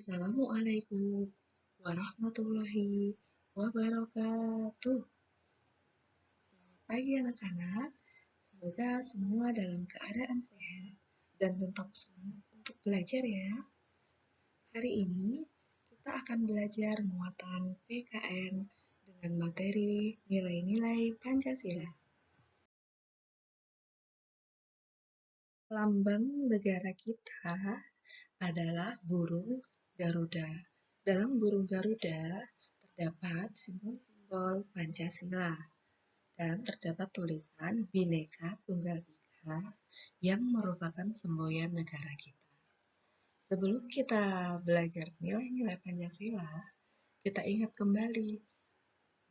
Assalamualaikum warahmatullahi wabarakatuh. Selamat pagi anak-anak, semoga semua dalam keadaan sehat dan tetap semangat untuk belajar ya. Hari ini kita akan belajar muatan PKN dengan materi nilai-nilai Pancasila. Lambang negara kita adalah burung Garuda. Dalam burung Garuda terdapat simbol-simbol Pancasila dan terdapat tulisan Bhinneka Tunggal Ika yang merupakan semboyan negara kita. Sebelum kita belajar nilai-nilai Pancasila, kita ingat kembali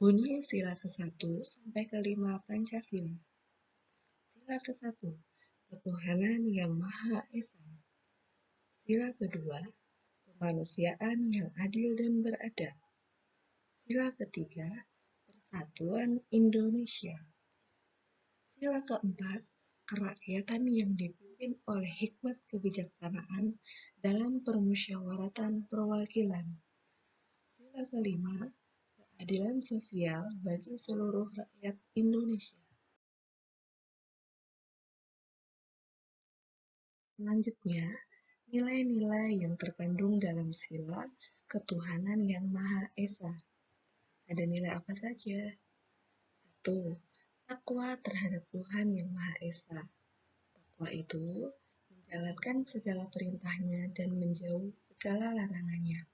bunyi sila ke-1 sampai ke-5 Pancasila. Sila ke-1, ketuhanan yang Maha Esa. Sila kedua, kemanusiaan yang adil dan beradab. Sila ketiga, persatuan Indonesia. Sila keempat, kerakyatan yang dipimpin oleh hikmat kebijaksanaan dalam permusyawaratan perwakilan. Sila kelima, keadilan sosial bagi seluruh rakyat Indonesia. Selanjutnya, nilai-nilai yang terkandung dalam sila ketuhanan yang Maha Esa. Ada nilai apa saja? 1. Takwa terhadap Tuhan yang Maha Esa. Takwa itu menjalankan segala perintahnya dan menjauh segala larangannya.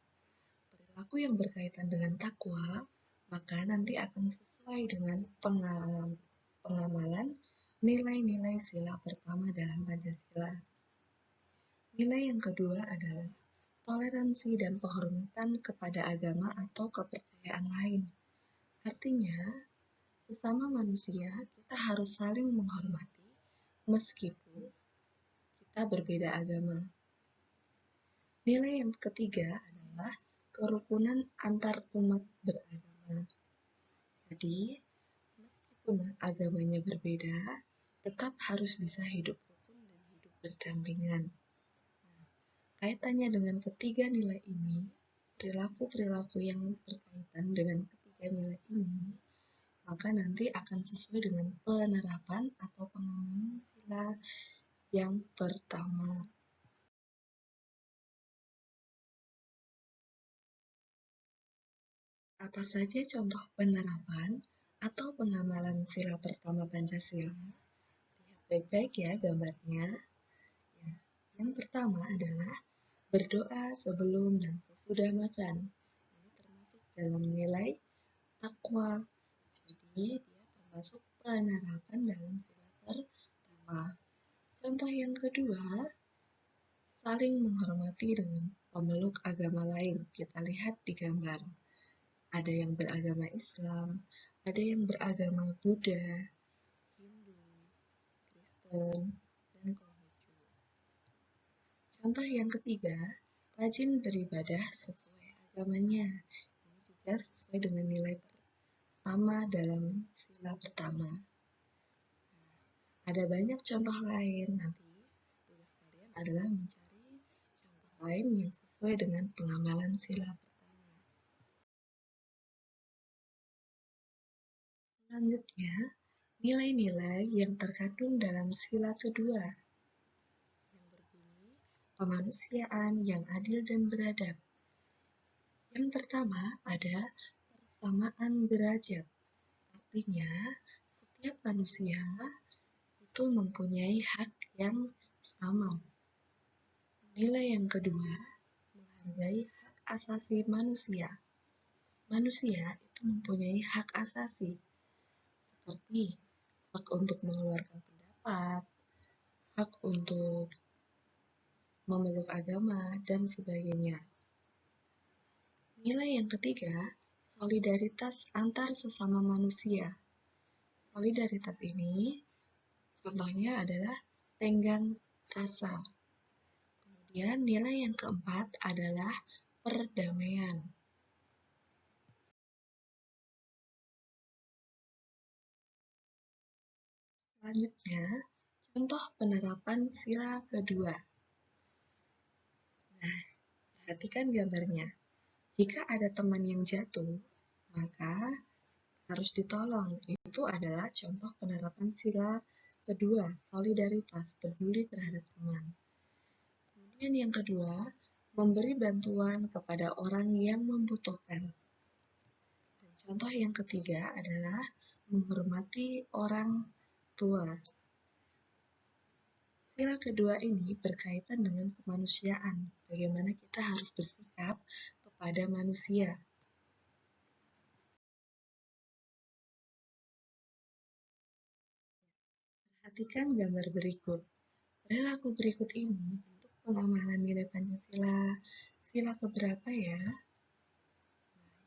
Perilaku yang berkaitan dengan takwa, maka nanti akan sesuai dengan pengamalan nilai-nilai sila pertama dalam Pancasila. Nilai yang kedua adalah toleransi dan penghormatan kepada agama atau kepercayaan lain. Artinya, sesama manusia kita harus saling menghormati meskipun kita berbeda agama. Nilai yang ketiga adalah kerukunan antar umat beragama. Jadi, meskipun agamanya berbeda, tetap harus bisa hidup rukun dan hidup berdampingan. Kaitannya dengan ketiga nilai ini, perilaku-perilaku yang berkaitan dengan ketiga nilai ini, maka nanti akan sesuai dengan penerapan atau pengamalan sila yang pertama. Apa saja contoh penerapan atau pengamalan sila pertama Pancasila? Lihat baik-baik ya gambarnya. Ya, yang pertama adalah berdoa sebelum dan sesudah makan. Ini termasuk dalam nilai takwa. Jadi, dia termasuk penerapan dalam sila pertama. Contoh yang kedua, saling menghormati dengan pemeluk agama lain. Kita lihat di gambar. Ada yang beragama Islam, ada yang beragama Buddha, Hindu, Kristen, dan Konghucu. Contoh yang ketiga, rajin beribadah sesuai agamanya. Ini juga sesuai dengan nilai pertama dalam sila pertama. Ada banyak contoh lain, nanti tugas kalian adalah mencari contoh lain yang sesuai dengan pengamalan sila pertama. Selanjutnya, nilai-nilai yang terkandung dalam sila kedua yang berbunyi kemanusiaan yang adil dan beradab. Yang pertama ada persamaan derajat. Artinya, setiap manusia itu mempunyai hak yang sama. Nilai yang kedua, menghargai hak asasi manusia. Manusia itu mempunyai hak asasi, seperti hak untuk mengeluarkan pendapat, hak untuk memeluk agama, dan sebagainya. Nilai yang ketiga, solidaritas antar sesama manusia. Solidaritas ini contohnya adalah tenggang rasa. Kemudian nilai yang keempat adalah perdamaian. Selanjutnya, contoh penerapan sila kedua. Nah, Perhatikan gambarnya. Jika ada teman yang jatuh, maka harus ditolong. Itu adalah contoh penerapan sila kedua, solidaritas, peduli terhadap teman. Kemudian yang kedua, memberi bantuan kepada orang yang membutuhkan. Dan contoh yang ketiga adalah menghormati orang tua. Sila kedua ini berkaitan dengan kemanusiaan, bagaimana kita harus bersikap kepada manusia. Perhatikan gambar berikut. Perilaku berikut ini untuk pengamalan nilai Pancasila. Sila keberapa ya?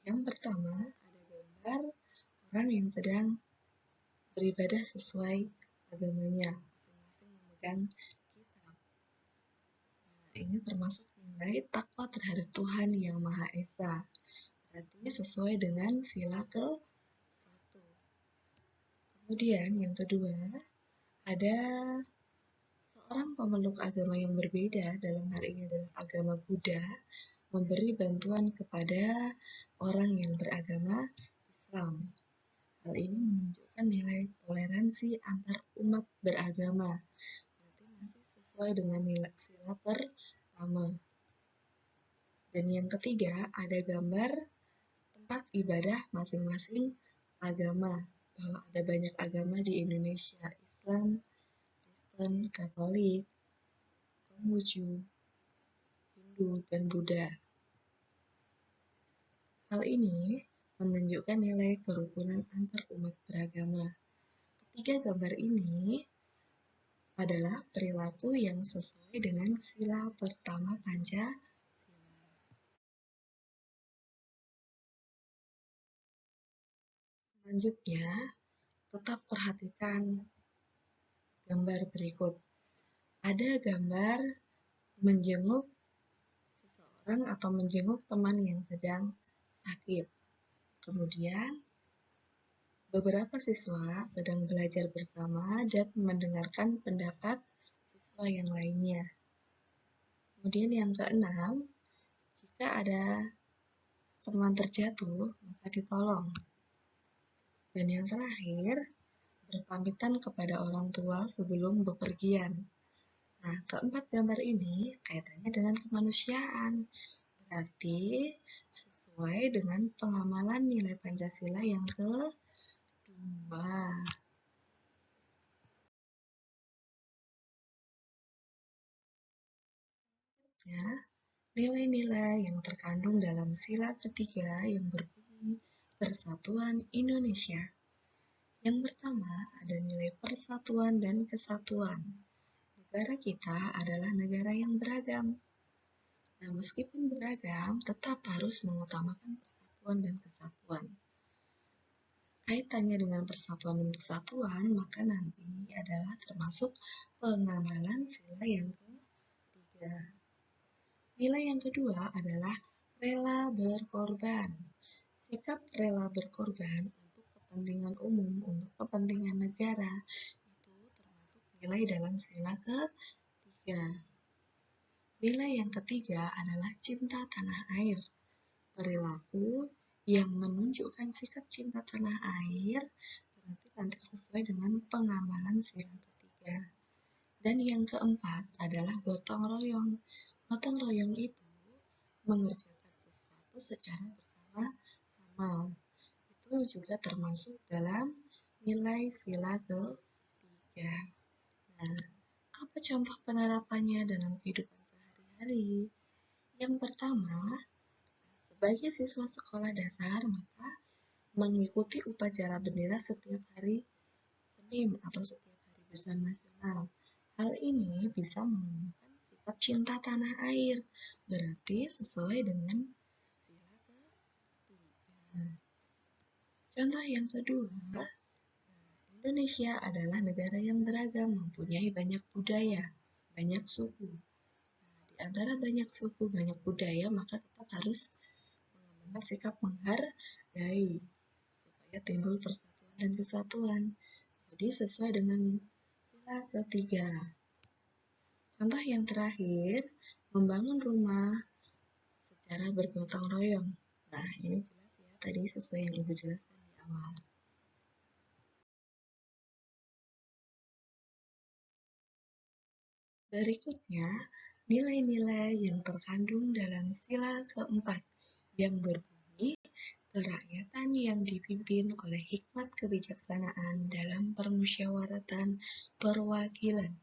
Yang pertama, ada gambar orang yang sedang beribadah sesuai agamanya, masing-masing memegang kitab. Ini termasuk nilai takwa terhadap Tuhan Yang Maha Esa. Berarti sesuai dengan sila ke-1. Kemudian yang kedua, ada seorang pemeluk agama yang berbeda, dalam hal ini adalah agama Buddha, memberi bantuan kepada orang yang beragama Islam. Hal ini menunjukkan nilai toleransi antar umat beragama. Berarti masih sesuai dengan nilai sila pertama. Dan yang ketiga, ada gambar tempat ibadah masing-masing agama. Bahwa ada banyak agama di Indonesia, Islam, Kristen, Katolik, Konghucu, Hindu, dan Buddha. Hal ini menunjukkan nilai kerukunan antar umat beragama. Ketiga gambar ini adalah perilaku yang sesuai dengan sila pertama Pancasila. Selanjutnya, tetap perhatikan gambar berikut. Ada gambar menjenguk seseorang atau menjenguk teman yang sedang sakit. Kemudian, beberapa siswa sedang belajar bersama dan mendengarkan pendapat siswa yang lainnya. Kemudian yang keenam, jika ada teman terjatuh, maka ditolong. Dan yang terakhir, berpamitan kepada orang tua sebelum bepergian. Nah, keempat gambar ini kaitannya dengan kemanusiaan. Berarti sesuai dengan pengamalan nilai Pancasila yang kedua. Ya, nilai-nilai yang terkandung dalam sila ketiga yang berbunyi Persatuan Indonesia. Yang pertama ada nilai persatuan dan kesatuan. Negara kita adalah negara yang beragam. Nah, meskipun beragam, tetap harus mengutamakan persatuan dan kesatuan. Kaitannya dengan persatuan dan kesatuan, maka nanti adalah termasuk pengamalan sila yang ketiga. Nilai yang kedua adalah rela berkorban. Sikap rela berkorban untuk kepentingan umum, untuk kepentingan negara, itu termasuk nilai dalam sila ketiga. Nilai yang ketiga adalah cinta tanah air. Perilaku yang menunjukkan sikap cinta tanah air berarti nanti sesuai dengan pengamalan sila ketiga. Dan yang keempat adalah gotong royong. Gotong royong itu mengerjakan sesuatu secara bersama-sama. Itu juga termasuk dalam nilai sila ketiga. Nah, apa contoh penerapannya dalam kehidupan sehari-hari? Yang pertama, sebagai siswa sekolah dasar, maka mengikuti upacara bendera setiap hari Senin atau setiap hari besar nasional. Hal ini bisa menunjukkan sikap cinta tanah air, berarti sesuai dengan sila ketiga. Contoh yang kedua, Indonesia adalah negara yang beragam, mempunyai banyak budaya, banyak suku. Di antara banyak suku, banyak budaya, maka tetap harus mengambil sikap menghargai supaya timbul persatuan dan kesatuan. Jadi sesuai dengan sila ketiga. Contoh yang terakhir, membangun rumah cara bergotong royong. Nah, ini jelas ya, tadi sesuai yang Ibu jelaskan di awal. Berikutnya, nilai-nilai yang terkandung dalam sila keempat yang berbunyi kerakyatan yang dipimpin oleh hikmat kebijaksanaan dalam permusyawaratan perwakilan.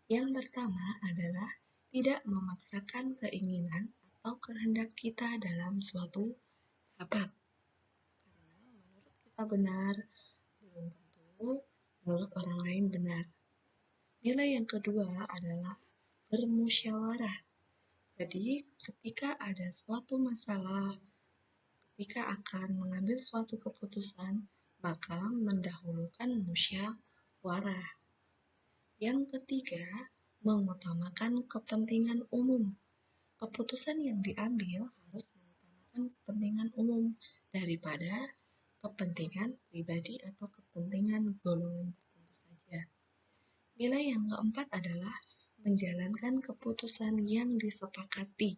Yang pertama adalah tidak memaksakan keinginan atau kehendak kita dalam suatu rapat. Karena menurut kita benar, belum tentu menurut orang lain benar. Nilai yang kedua adalah bermusyawarah. Jadi, ketika ada suatu masalah, ketika akan mengambil suatu keputusan, maka mendahulukan musyawarah. Yang ketiga, mengutamakan kepentingan umum. Keputusan yang diambil harus mengutamakan kepentingan umum daripada kepentingan pribadi atau kepentingan golongan tertentu saja. Nilai yang keempat adalah menjalankan keputusan yang disepakati.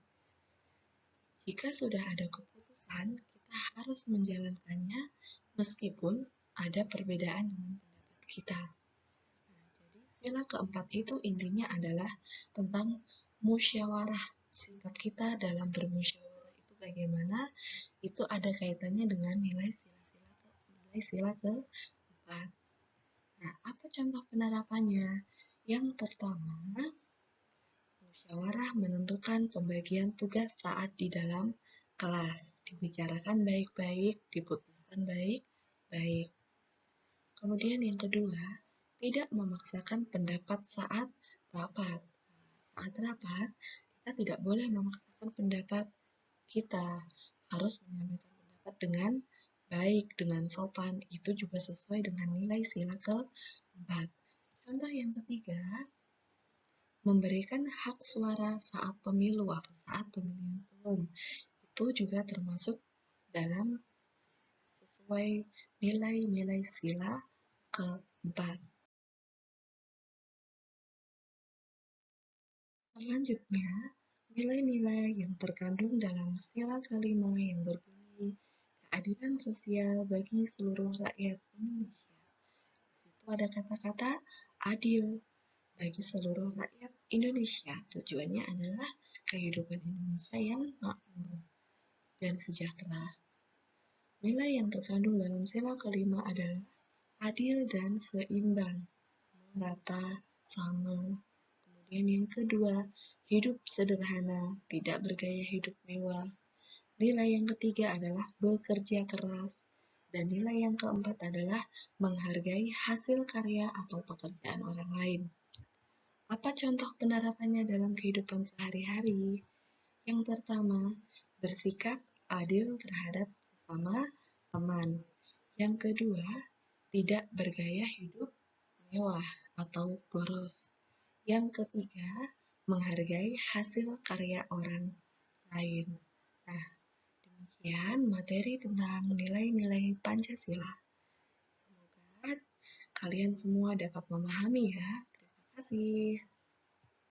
Jika sudah ada keputusan, kita harus menjalankannya meskipun ada perbedaan dengan pendapat kita. Nah, jadi sila keempat itu intinya adalah tentang musyawarah. Sikap kita dalam bermusyawarah itu bagaimana? Itu ada kaitannya dengan nilai sila keempat. Nah, apa contoh penerapannya? Yang pertama, musyawarah menentukan pembagian tugas saat di dalam kelas. Dibicarakan baik-baik, diputuskan baik-baik. Kemudian yang kedua, tidak memaksakan pendapat saat rapat. Saat rapat, kita tidak boleh memaksakan pendapat kita. Harus menyampaikan pendapat dengan baik, dengan sopan. Itu juga sesuai dengan nilai sila keempat. Contoh yang ketiga, memberikan hak suara saat pemilu atau saat pemilihan umum. Itu juga termasuk dalam sesuai nilai-nilai sila keempat. Selanjutnya, nilai-nilai yang terkandung dalam sila kelima yang berbunyi keadilan sosial bagi seluruh rakyat Indonesia. Di situ ada kata-kata adil bagi seluruh rakyat Indonesia. Tujuannya adalah kehidupan Indonesia yang makmur dan sejahtera. Nilai yang terkandung dalam sila kelima adalah adil dan seimbang, merata, sama. Kemudian yang kedua, hidup sederhana, tidak bergaya hidup mewah. Nilai yang ketiga adalah bekerja keras. Dan nilai yang keempat adalah menghargai hasil karya atau pekerjaan orang lain. Apa contoh penerapannya dalam kehidupan sehari-hari? Yang pertama, bersikap adil terhadap sesama teman. Yang kedua, tidak bergaya hidup mewah atau boros. Yang ketiga, menghargai hasil karya orang lain. Nah, demikian materi tentang nilai-nilai Pancasila. Semoga kalian semua dapat memahami ya. Terima kasih.